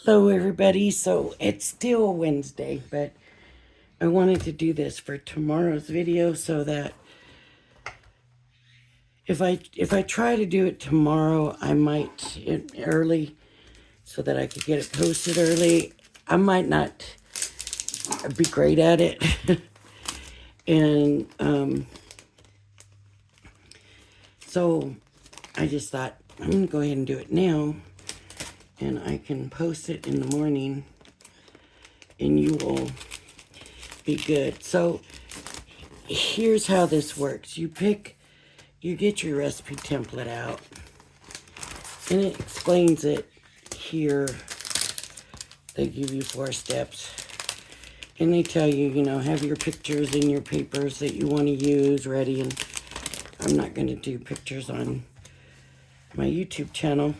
Hello, everybody. So it's still Wednesday, but I wanted to do this for tomorrow's video so that if I try to do it tomorrow, I might early so that I could get it posted early. I might not be great at it, and so I just thought I'm gonna go ahead and do it now, and I can post it in the morning, and you will be good. So here's how this works. You get your recipe template out, and it explains it here. They give you 4 steps, and they tell you, have your pictures in your papers that you want to use ready. And I'm not going to do pictures on my YouTube channel.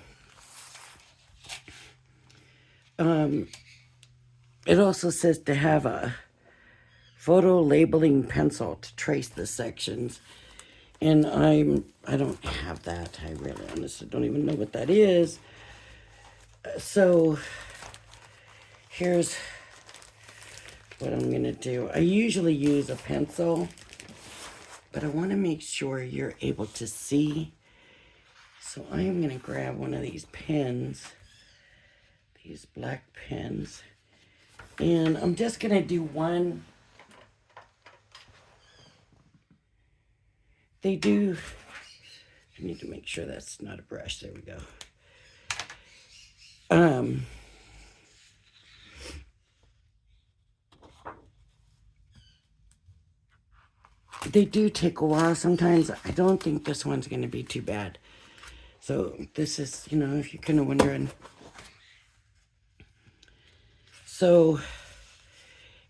It also says to have a photo labeling pencil to trace the sections. And I don't have that. I really honestly don't even know what that is. So here's what I'm gonna do. I usually use a pencil, but I want to make sure you're able to see. So I am gonna grab one of these pens, these black pens, and I'm just gonna do one. I need to make sure that's not a brush. There we go. They do take a while sometimes. I don't think this one's going to be too bad. So this is, if you're kind of wondering. So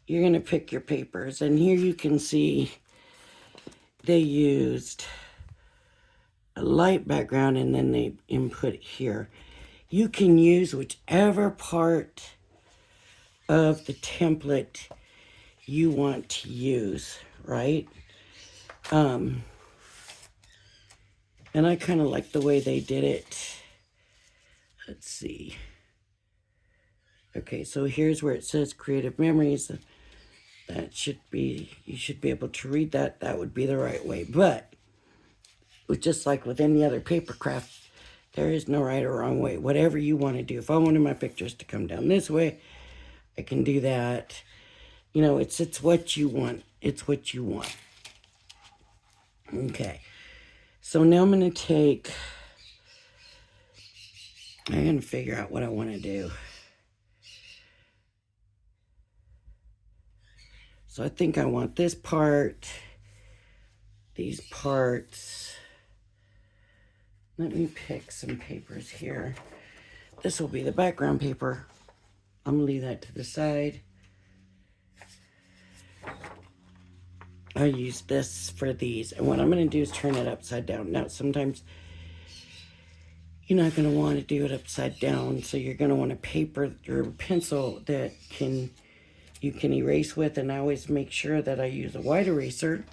you're going to pick your papers. And here you can see they used a light background and then they input here. You can use whichever part of the template you want to use, right? And I kind of like the way they did it. Let's see. Okay, so here's where it says creative memories. That should be, you should be able to read that. That would be the right way. But just like with any other paper craft, there is no right or wrong way. Whatever you want to do. If I wanted my pictures to come down this way, I can do that. It's what you want. It's what you want. Okay. So now I'm going to figure out what I want to do. So I think I want this part, these parts. Let me pick some papers here. This will be the background paper. I'm gonna leave that to the side. I use this for these, and what I'm gonna do is turn it upside down. Now, sometimes you're not gonna want to do it upside down, so you're gonna want a paper or pencil that you can erase with, and I always make sure that I use a white eraser.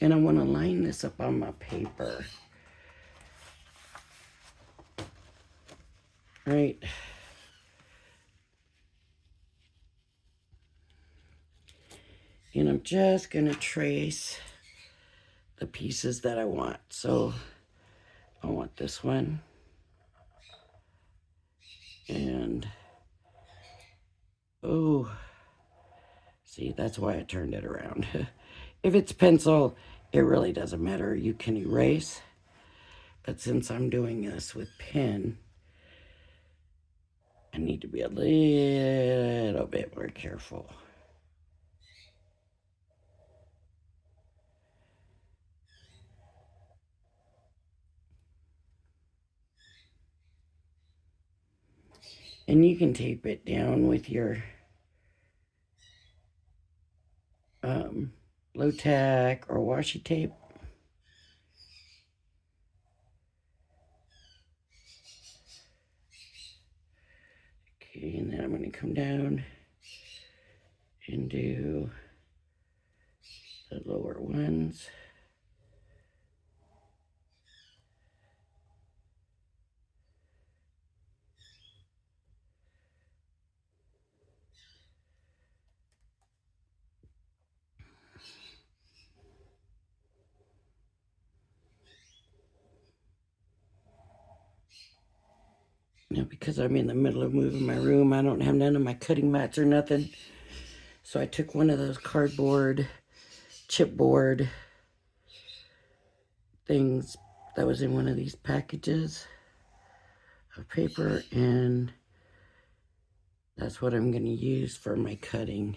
And I want to line this up on my paper. Right. And I'm just going to trace the pieces that I want. So I want this one. And, oh, see, that's why I turned it around. If it's pencil, it really doesn't matter. You can erase. But since I'm doing this with pen, I need to be a little bit more careful. And you can tape it down with your low tack or washi tape. Okay, and then I'm going to come down and do the lower ones. Now, because I'm in the middle of moving my room, I don't have none of my cutting mats or nothing. So I took one of those cardboard, chipboard things that was in one of these packages of paper, and that's what I'm going to use for my cutting.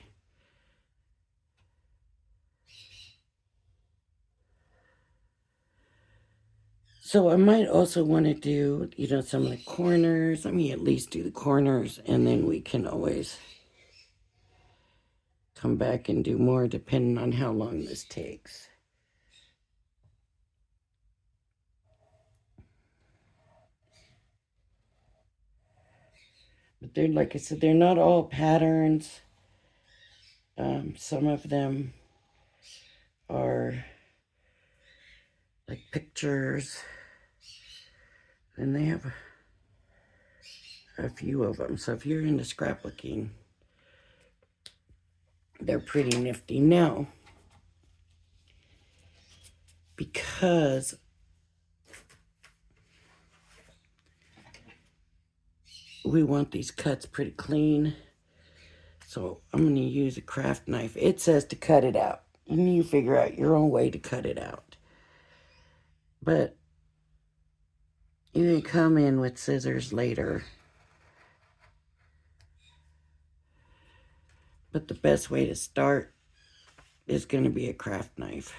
So I might also want to do, some of the corners. Let me at least do the corners, and then we can always come back and do more depending on how long this takes. But they're, like I said, they're not all patterns. Some of them are like pictures, and they have a few of them. So if you're into scrapbooking, they're pretty nifty. Now, because we want these cuts pretty clean, so I'm going to use a craft knife. It says to cut it out, and you figure out your own way to cut it out. But you can come in with scissors later. But the best way to start is going to be a craft knife.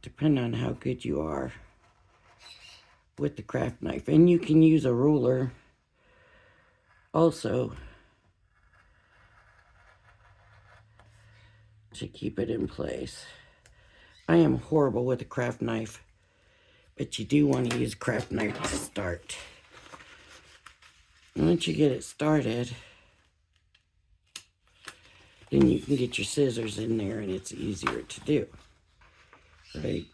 Depending on how good you are with the craft knife. And you can use a ruler also to keep it in place. I am horrible with a craft knife, but you do want to use a craft knife to start. Once you get it started, then you can get your scissors in there and it's easier to do, right?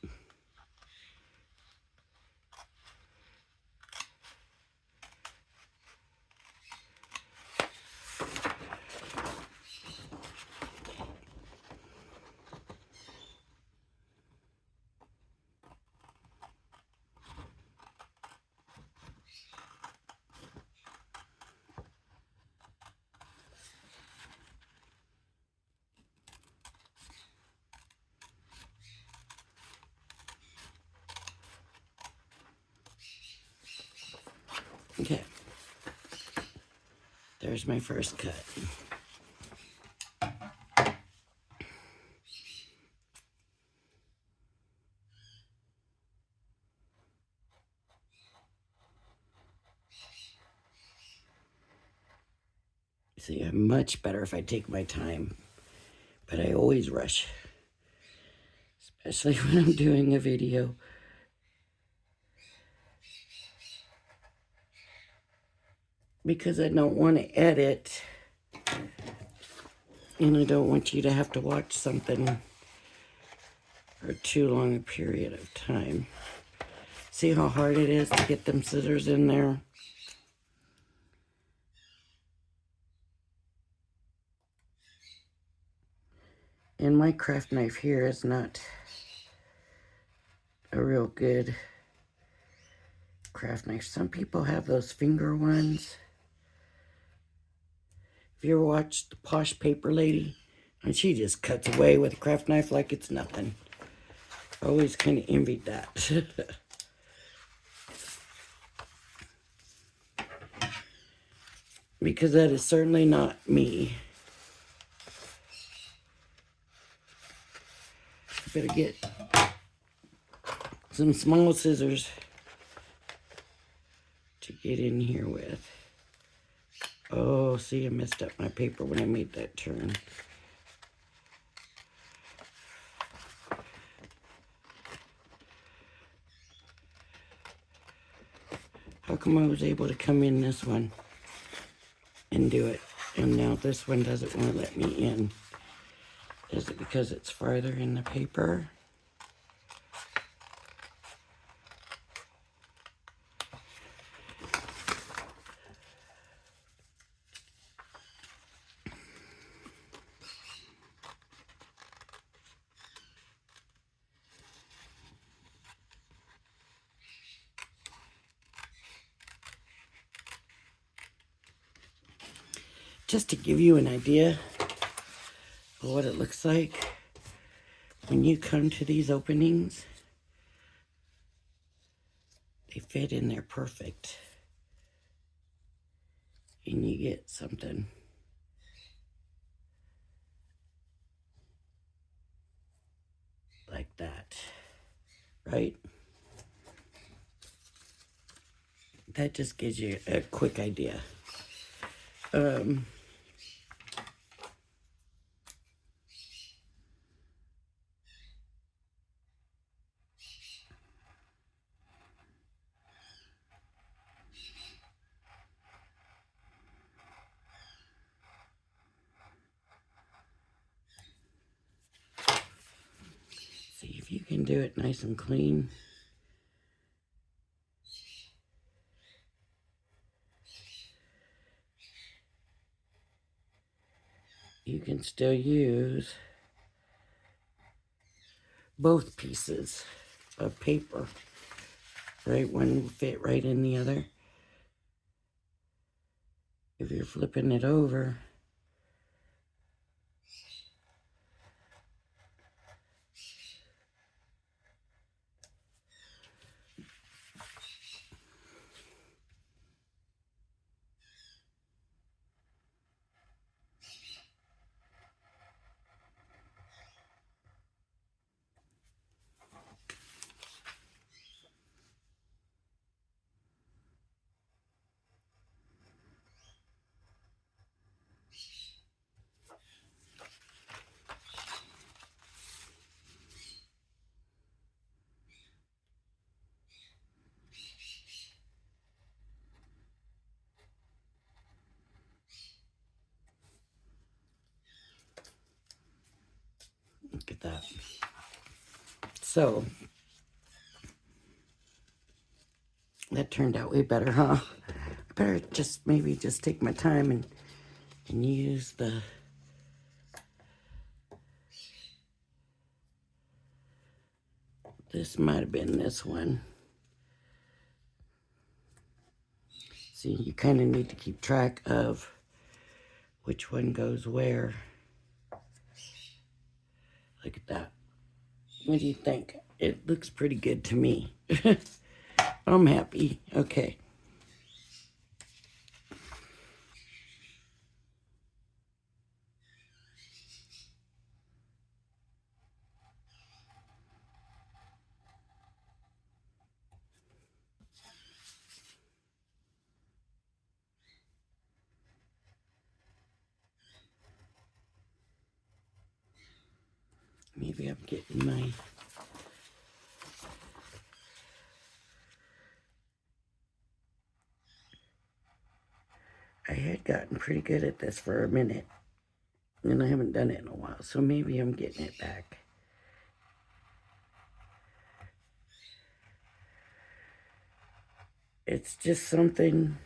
Okay, there's my first cut. See, I'm much better if I take my time, but I always rush, especially when I'm doing a video. Because I don't want to edit, and I don't want you to have to watch something for too long a period of time. See how hard it is to get them scissors in there? And my craft knife here is not a real good craft knife. Some people have those finger ones. If you ever watched the Posh Paper Lady, and she just cuts away with a craft knife like it's nothing. I always kind of envied that. Because that is certainly not me. I better get some small scissors to get in here with. Oh, see, I messed up my paper when I made that turn. How come I was able to come in this one and do it, and now this one doesn't want to let me in? Is it because it's farther in the paper? just to give you an idea of what it looks like when you come to these openings, they fit in there perfect. And you get something like that, right? That just gives you a quick idea. See if you can do it nice and clean. You can still use both pieces of paper, right? One will fit right in the other. If you're flipping it over, look at that. So, that turned out way better, huh? I better maybe just take my time and use this might have been this one. See, you kind of need to keep track of which one goes where. Look at that. What do you think? It looks pretty good to me. I'm happy. Okay. Maybe I'm getting my... I had gotten pretty good at this for a minute, and I haven't done it in a while, so maybe I'm getting it back. It's just something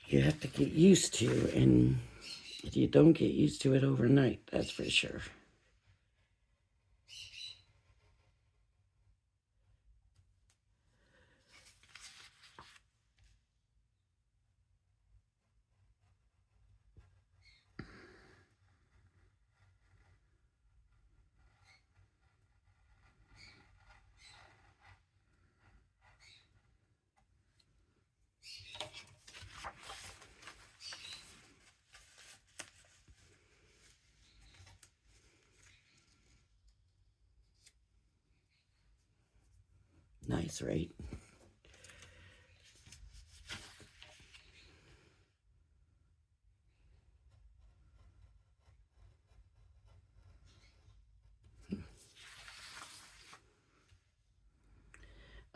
you have to get used to, and you don't get used to it overnight, that's for sure. Nice, right?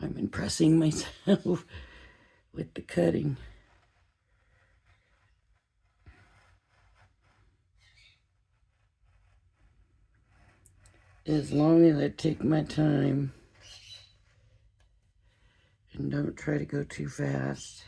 I'm impressing myself with the cutting. As long as I take my time and don't try to go too fast.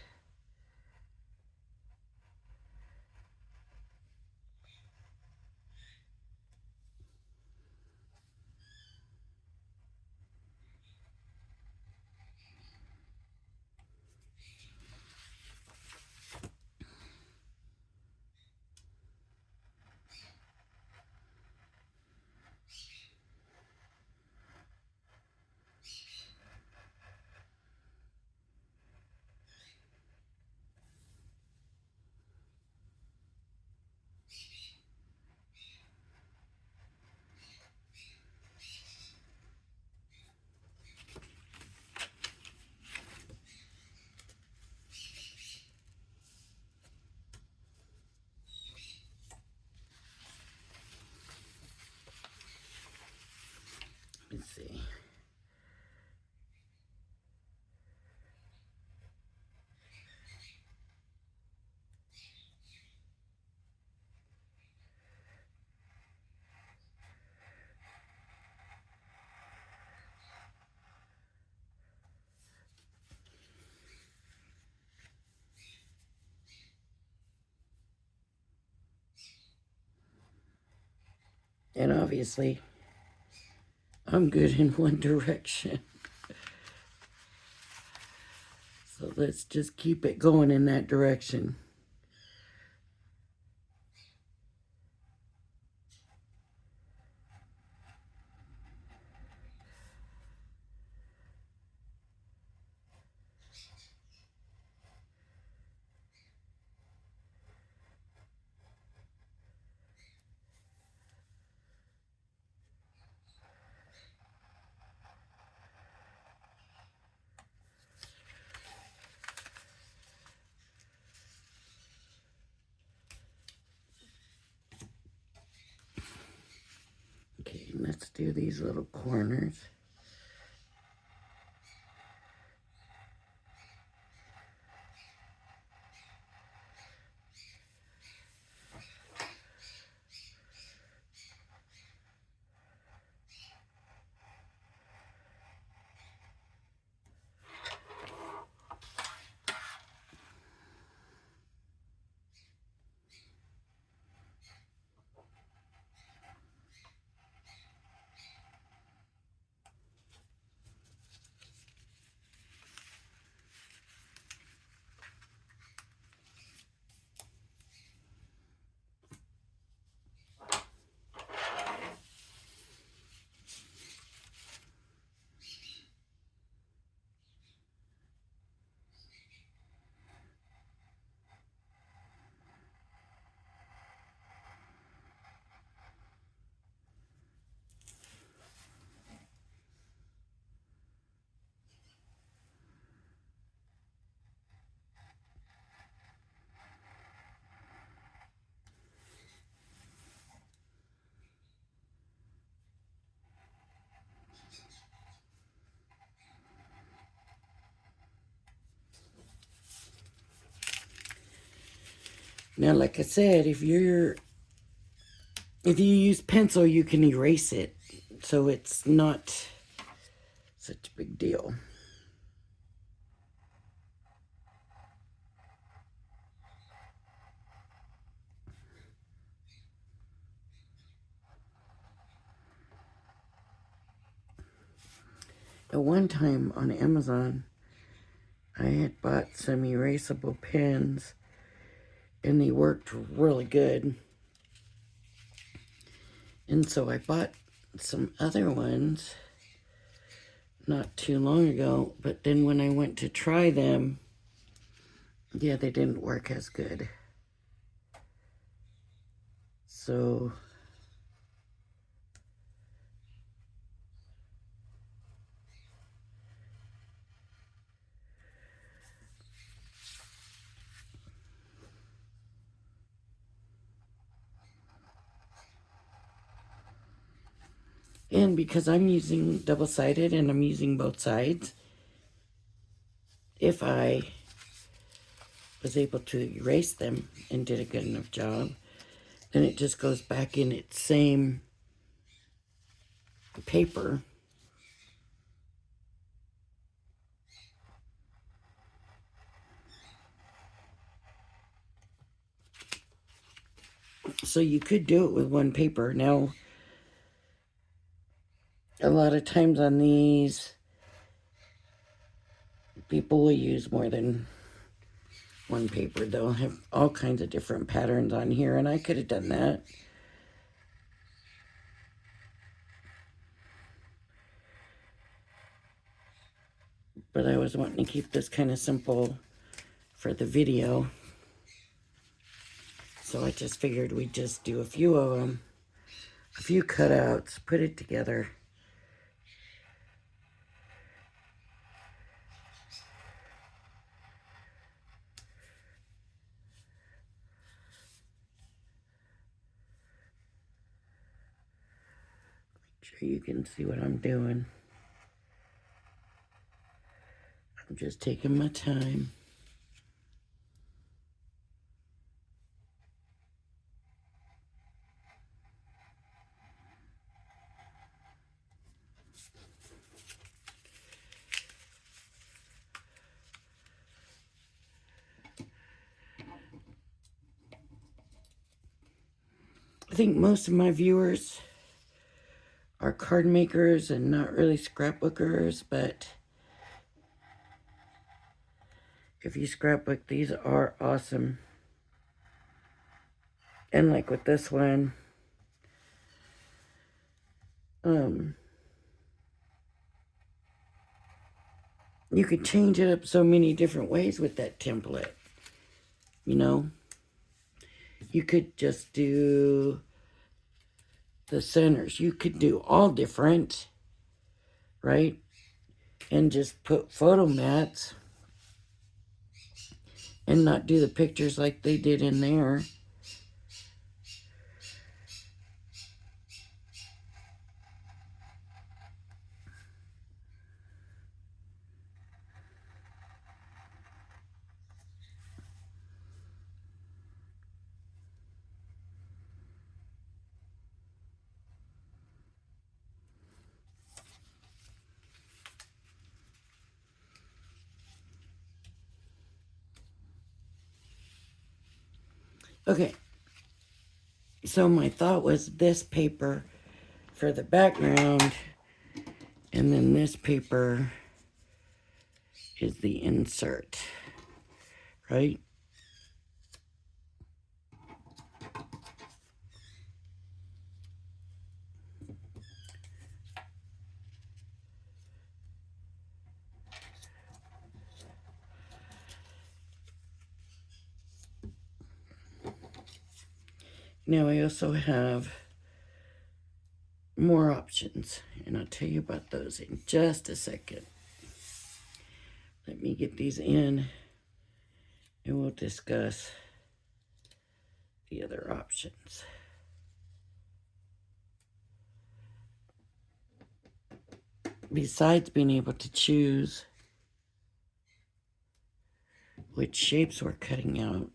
see. And obviously, I'm good in one direction. So let's just keep it going in that direction. Okay, let's do these little corners. Now, like I said, if you use pencil, you can erase it. So it's not such a big deal. At one time on Amazon, I had bought some erasable pens and they worked really good. And so I bought some other ones not too long ago, but then when I went to try them, yeah, they didn't work as good. So and because I'm using double-sided and I'm using both sides, if I was able to erase them and did a good enough job, then it just goes back in its same paper. So you could do it with one paper. Now, a lot of times on these, people will use more than one paper. They'll have all kinds of different patterns on here, and I could have done that. But I was wanting to keep this kind of simple for the video. So I just figured we'd just do a few of them, a few cutouts, put it together. sure you can see what I'm doing. I'm just taking my time. I think most of my viewers are card makers and not really scrapbookers, but if you scrapbook, these are awesome. And like with this one, you could change it up so many different ways with that template. You know, you could just do the centers. You could do all different, right? And just put photo mats and not do the pictures like they did in there. Okay, so my thought was this paper for the background, and then this paper is the insert, right? Now I also have more options, and I'll tell you about those in just a second. Let me get these in, and we'll discuss the other options. Besides being able to choose which shapes we're cutting out,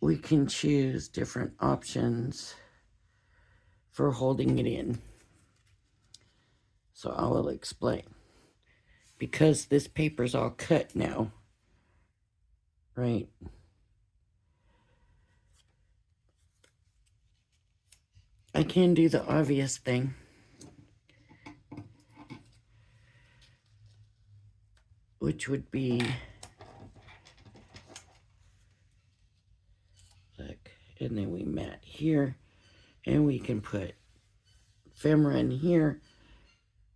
we can choose different options for holding it in. So I will explain. Because this paper's all cut now, right? I can do the obvious thing. Which would be, look, and then we mat here, and we can put ephemera in here.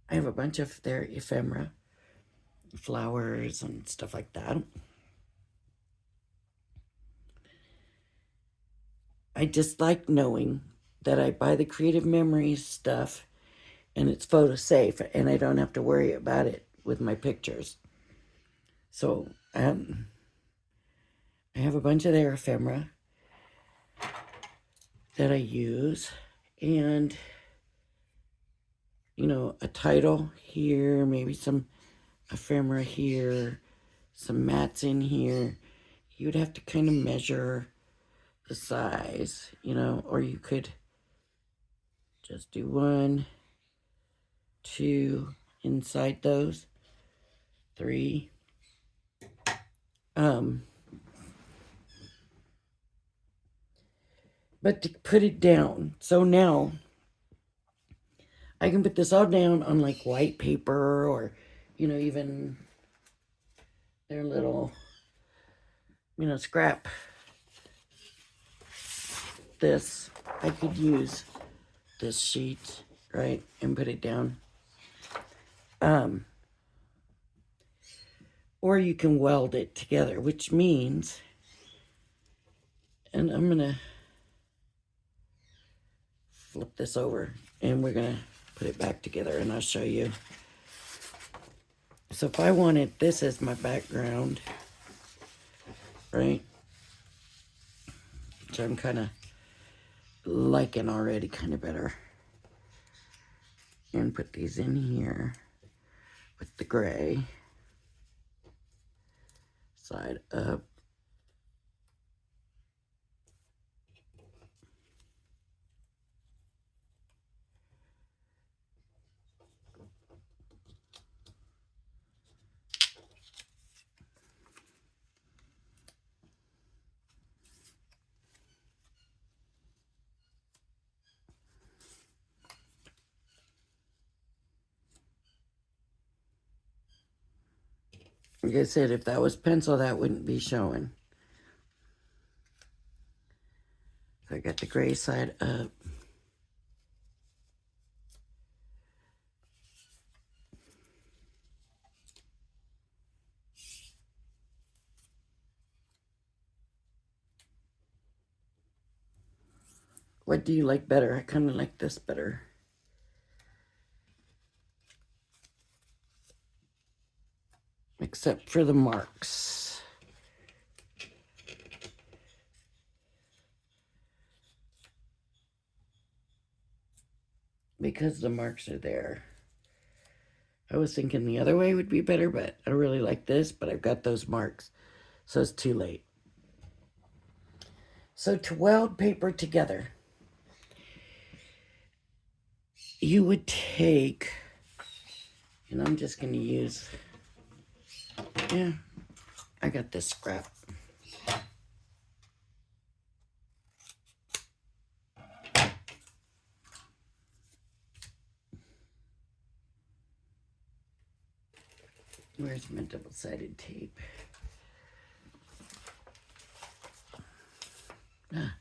I have a bunch of their ephemera, flowers and stuff like that. I just like knowing that I buy the Creative Memories stuff and it's photo safe, and I don't have to worry about it with my pictures. So I have a bunch of their ephemera that I use, and you know, a title here, maybe some ephemera here, some mats in here. You'd have to kind of measure the size, you know, or you could just do 1, 2 inside those, 3. But to put it down, so now I can put this all down on like white paper, or, you know, even their little, you know, scrap. This, I could use this sheet, right, and put it down. Or you can weld it together, which means, and I'm gonna flip this over and we're gonna put it back together and I'll show you. So if I wanted this as my background, right, which I'm kind of liking already kind of better. And put these in here with the gray. Side up. Like I said, if that was pencil, that wouldn't be showing. So I got the gray side up. What do you like better? I kind of like this better. Except for the marks. Because the marks are there. I was thinking the other way would be better, but I really like this, but I've got those marks. So it's too late. So to weld paper together, you would take, and I'm just going to use, yeah, I got this scrap. Where's my double-sided tape? Ah.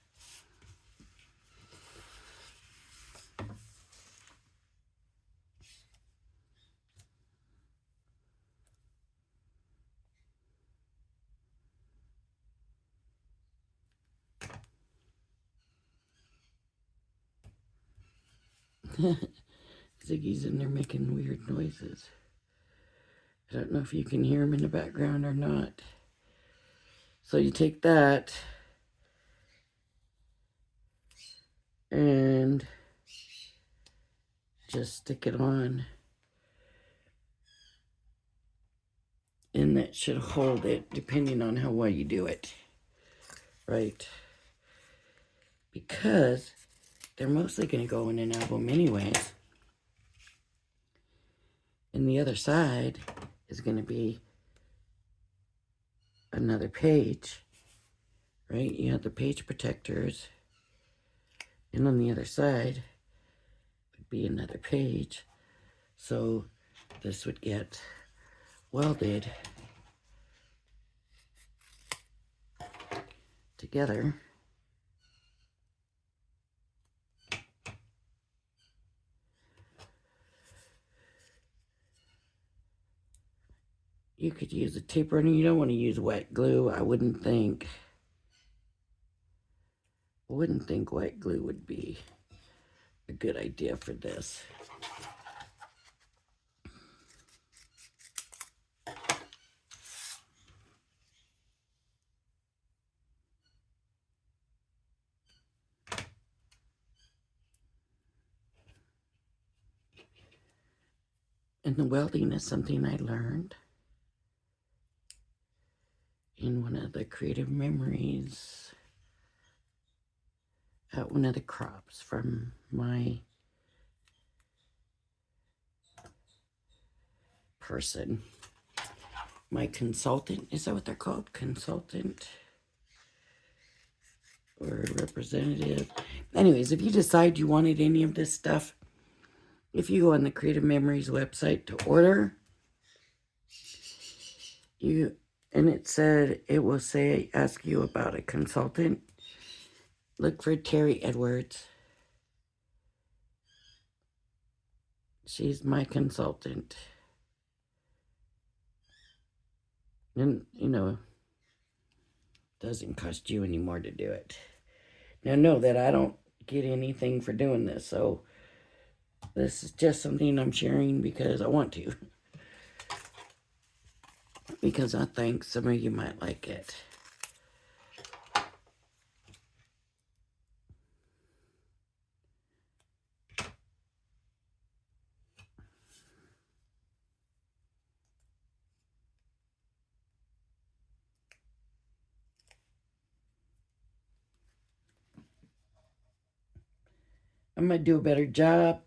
Ziggy's in there making weird noises. I don't know if you can hear him in the background or not. So you take that and just stick it on. And that should hold it depending on how well you do it. Right? Because they're mostly going to go in an album anyways. And the other side is going to be another page, right? You have the page protectors, and on the other side would be another page. So this would get welded together. You could use a tape runner. You don't want to use wet glue. I wouldn't think wet glue would be a good idea for this. And the welding is something I learned in one of the creative memories at one of the crops from my person. My consultant, is that what they're called? Consultant or representative. Anyways, if you decide you wanted any of this stuff, if you go on the Creative Memories website to order, and it said, it will say, ask you about a consultant. Look for Terry Edwards. She's my consultant. And, doesn't cost you any more to do it. Now, know that I don't get anything for doing this, so this is just something I'm sharing because I want to. Because I think some of you might like it. I'm going to do a better job.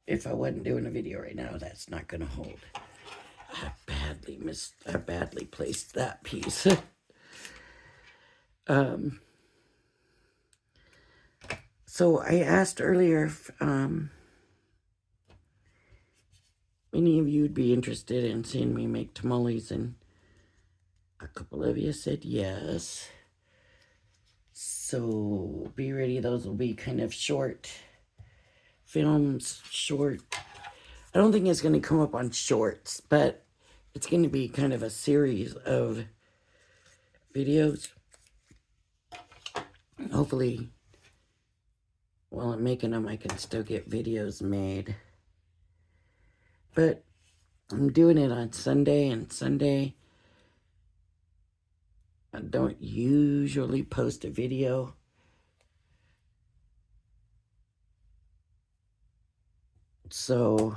If I wasn't doing a video right now, that's not going to hold. I badly placed that piece. So I asked earlier if any of you would be interested in seeing me make tamales, and a couple of you said yes. So be ready. Those will be kind of short films, I don't think it's going to come up on shorts, but it's going to be kind of a series of videos. Hopefully, while I'm making them, I can still get videos made. But I'm doing it on Sunday, and Sunday, I don't usually post a video. So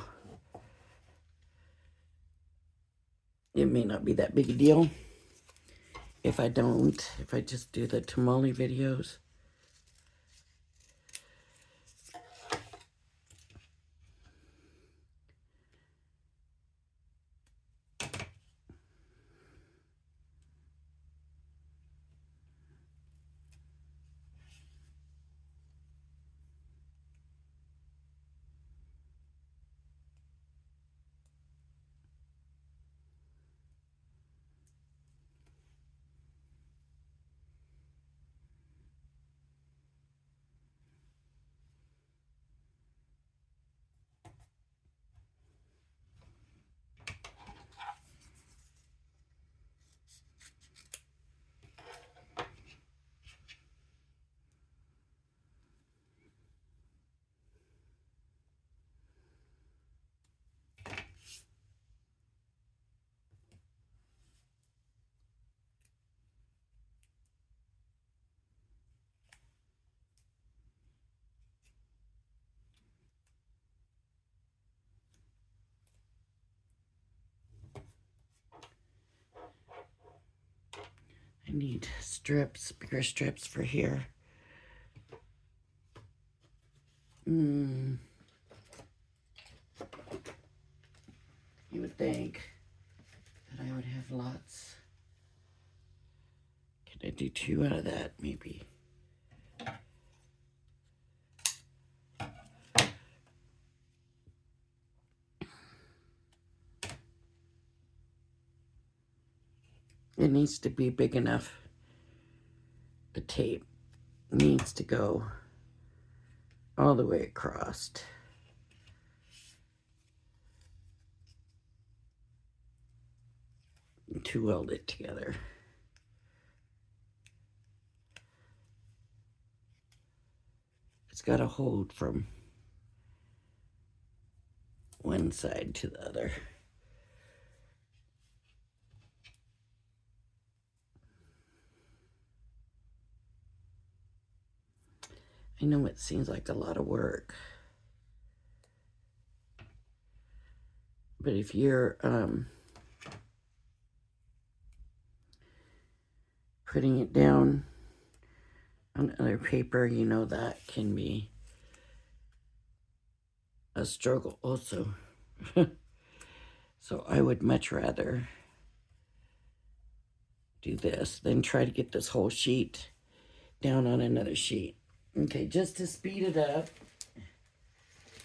it may not be that big a deal if I just do the tamale videos. I need strips, bigger strips for here. You would think that I would have lots. Can I do 2 out of that, maybe? It needs to be big enough. The tape needs to go all the way across to weld it together. It's got to hold from one side to the other. I know it seems like a lot of work, but if you're putting it down on other paper, you know that can be a struggle also. So I would much rather do this than try to get this whole sheet down on another sheet. Okay, just to speed it up,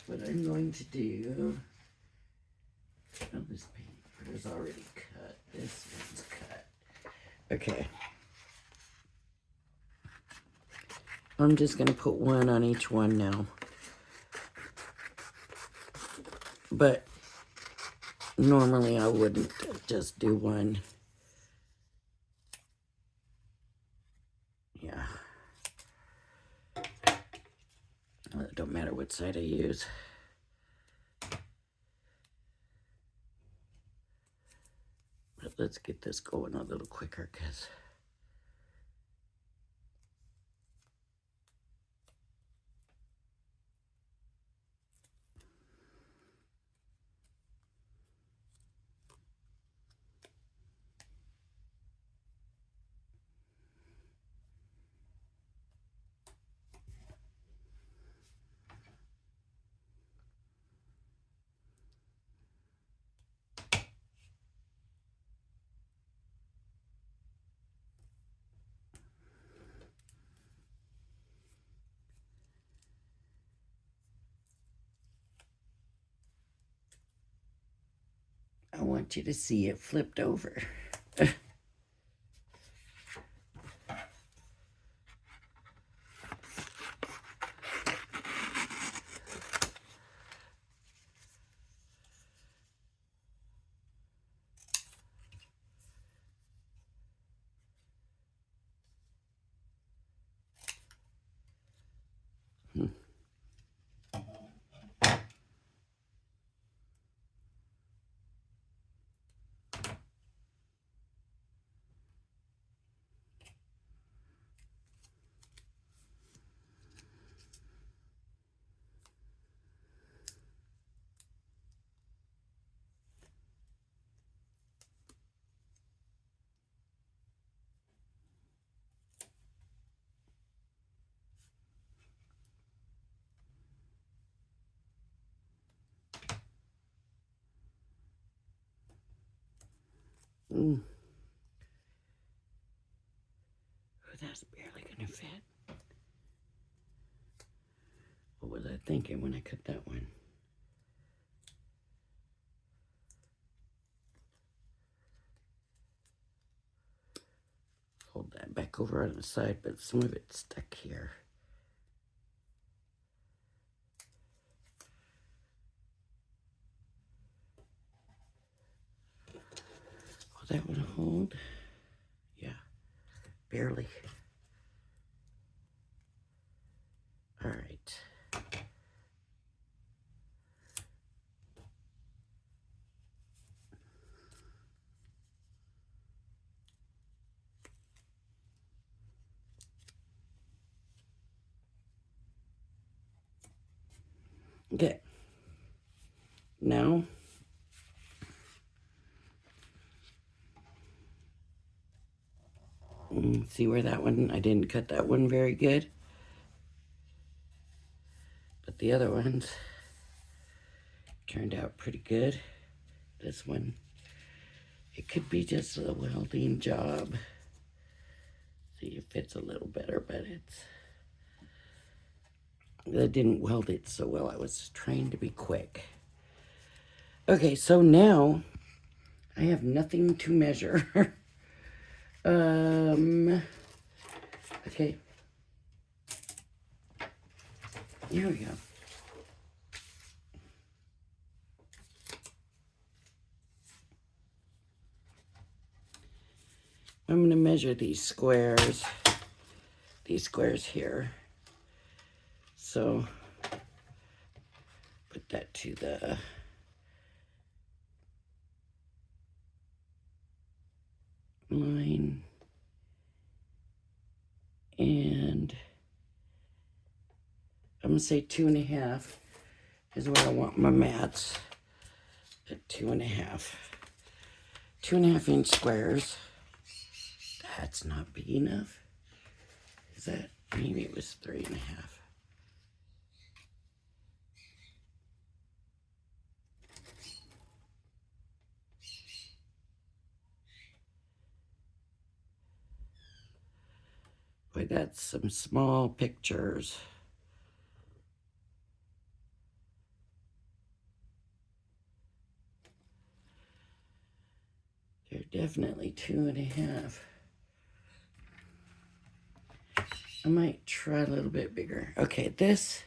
what I'm going to do, oh, this paper is already cut. This one's cut. Okay. I'm just going to put 1 on each one now. But normally I wouldn't just do 1. Yeah. Well, it don't matter what side I use. But let's get this going a little quicker, because want you to see it flipped over. Oh, that's barely gonna fit. What was I thinking when I cut that one? Hold that back over on the side, but some of it's stuck here. Will that one hold? Yeah, barely. All right. Okay. Now, see where that one, I didn't cut that one very good. But the other ones turned out pretty good. This one, it could be just a welding job. See, it fits a little better, but I didn't weld it so well. I was trying to be quick. Okay, so now I have nothing to measure. Okay. Here we go. I'm going to measure these squares here. So put that to the line, and I'm going to say 2.5 is where I want my mats, at 2.5. 2.5-inch squares. That's not big enough. Is that, maybe it was 3.5. Boy, that's some small pictures. They're definitely 2.5. I might try a little bit bigger. Okay, this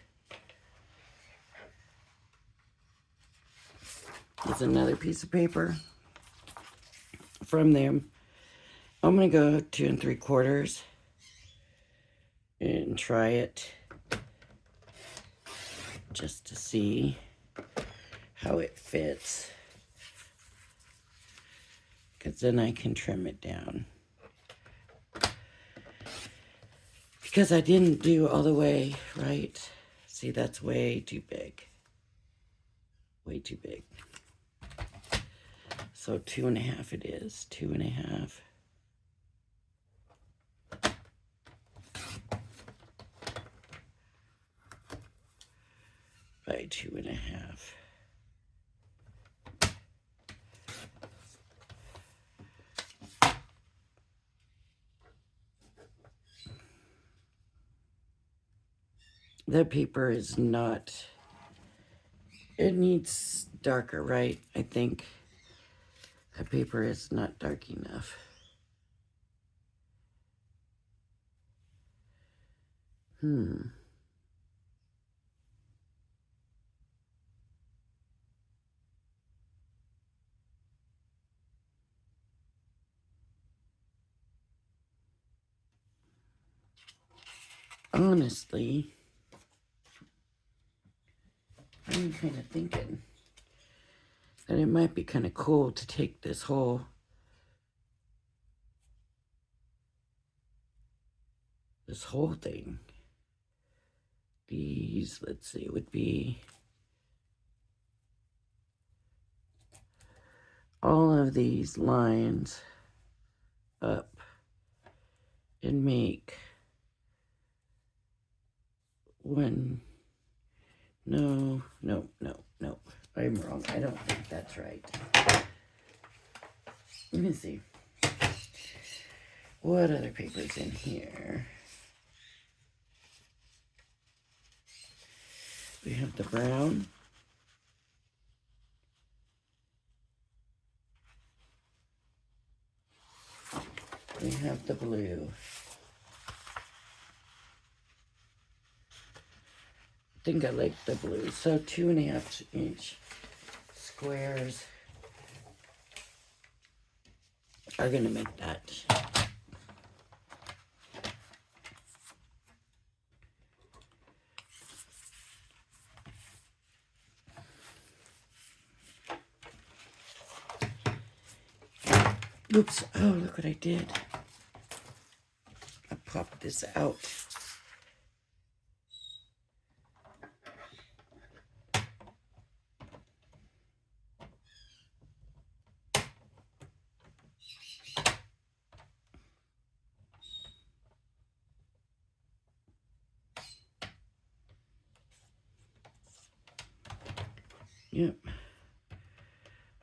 is another piece of paper from them. I'm gonna go 2 3/4 and try it just to see how it fits, because then I can trim it down. Because I didn't do all the way right. See, that's way too big. Way too big. So 2.5 it is. 2.5. By 2.5. That paper is not, it needs darker, right? I think. That paper is not dark enough. Honestly, I'm kind of thinking that it might be kind of cool to take this whole thing. These, let's see, would be all of these lines up and make one. No, I'm wrong. I don't think that's right. Let me see. What other paper's in here? We have the brown. We have the blue. I think I like the blue. So 2.5 inch squares are gonna make that. Oops, oh, look what I did. I popped this out. Yep.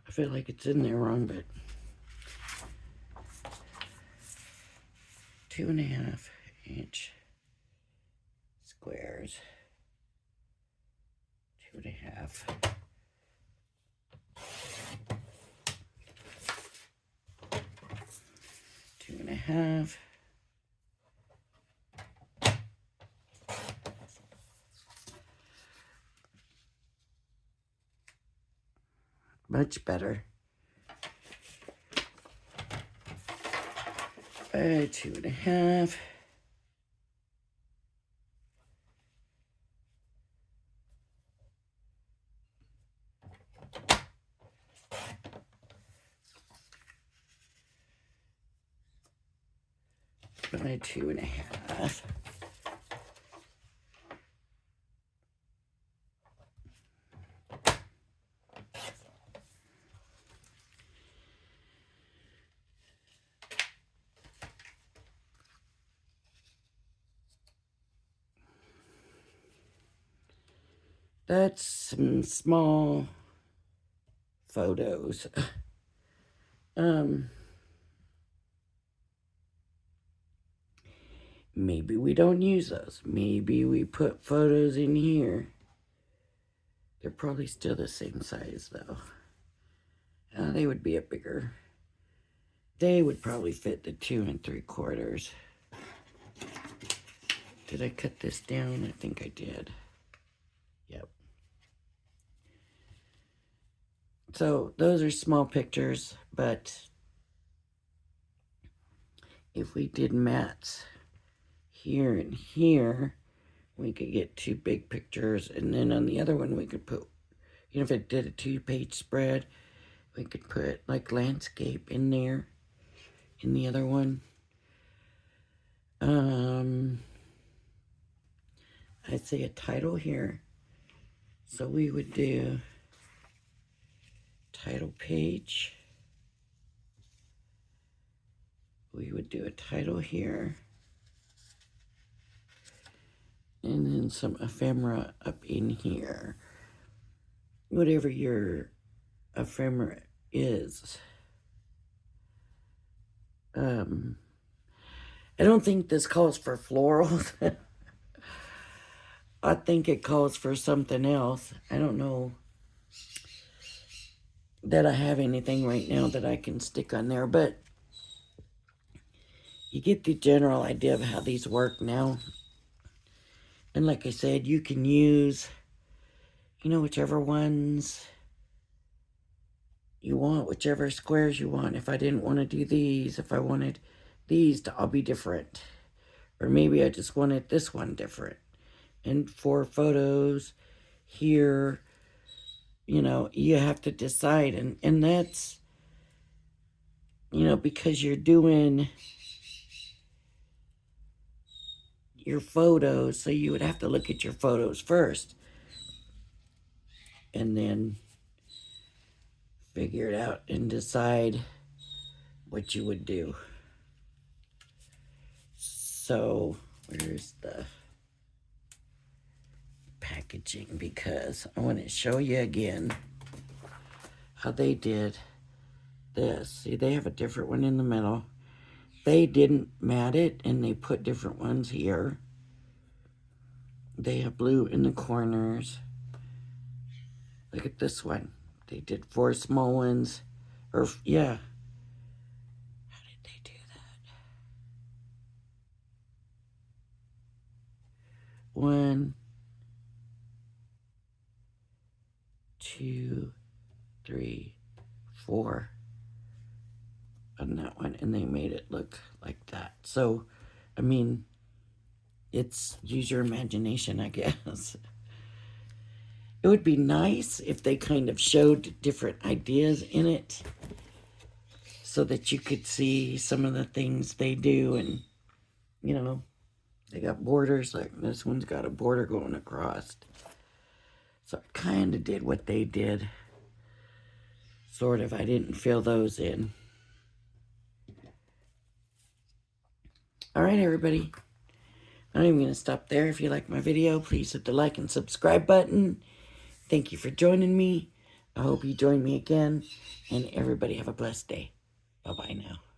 I feel like it's in there wrong, but 2.5 inch squares. 2.5. Two and a half. Much better. 2.5. By 2.5. That's some small photos. Maybe we don't use those. Maybe we put photos in here. They're probably still the same size though. They would be a bigger. They would probably fit the 2 3/4. Did I cut this down? I think I did. Yep. So those are small pictures, but if we did mats here and here, we could get 2 big pictures, and then on the other one we could put, you know, if it did a 2-page spread, we could put like landscape in there in the other one. I'd say a title here. So we would do title page. We would do a title here. And then some ephemera up in here. Whatever your ephemera is. I don't think this calls for florals. I think it calls for something else. I don't know. that I have anything right now that I can stick on there, but you get the general idea of how these work now. And like I said, you can use, whichever ones you want, whichever squares you want. If I didn't want to do these, if I wanted these to all be different, or maybe I just wanted this one different. And for photos here, you have to decide. And that's, because you're doing your photos, so you would have to look at your photos first and then figure it out and decide what you would do. So, where's the packaging? Because I want to show you again how they did this. See, they have a different one in the middle. They didn't mat it, and they put different ones here. They have blue in the corners. Look at this one. They did 4 small ones. Or, yeah. How did they do that? 1, 2, 3, 4 on that one. And they made it look like that. So, I mean, it's use your imagination, I guess. It would be nice if they kind of showed different ideas in it so that you could see some of the things they do. And, they got borders, like this one's got a border going across. So I kind of did what they did. Sort of. I didn't fill those in. All right, everybody. I'm going to stop there. If you like my video, please hit the like and subscribe button. Thank you for joining me. I hope you join me again. And everybody have a blessed day. Bye-bye now.